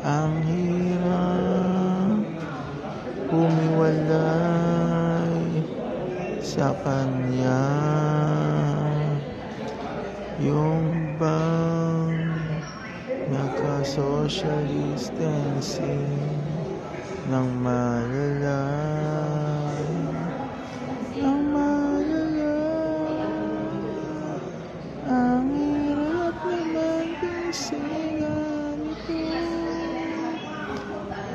Ang hirap humiwalay sa kanya. Yung bang naka-social distancing ng malala. Ang malala. Ang hirap naman pisingan ito.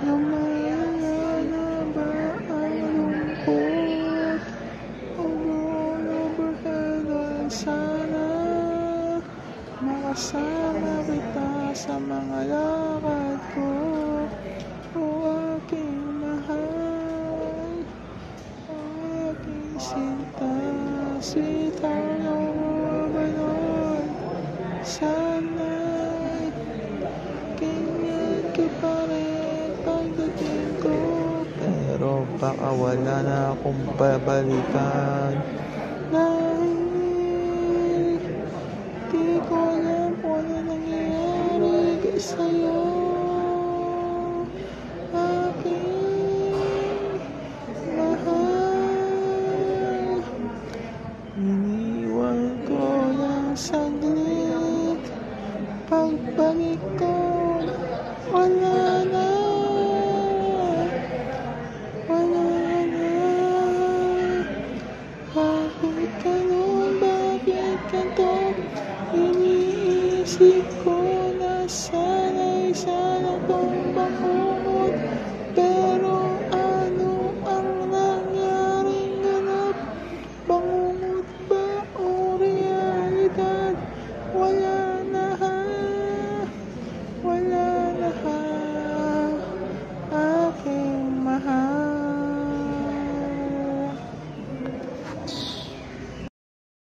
Lumalala na ba ang lungkot? All overhead at sana makasama kita sa mga lakad ko. O aking mahal, o aking sinta, sweetheart of Lord. Sana'y ganyan ka pa rin pagdating ko. Pero baka wala na akong babalikan. Dahil di ko alam kung ano nangyayari sa'yo. Aking mahal, iniwan ko lang saglit. Pagbalik ko, wala na. Wala na. Bakit ganun? Bakit ganito? Iniisip ko na sa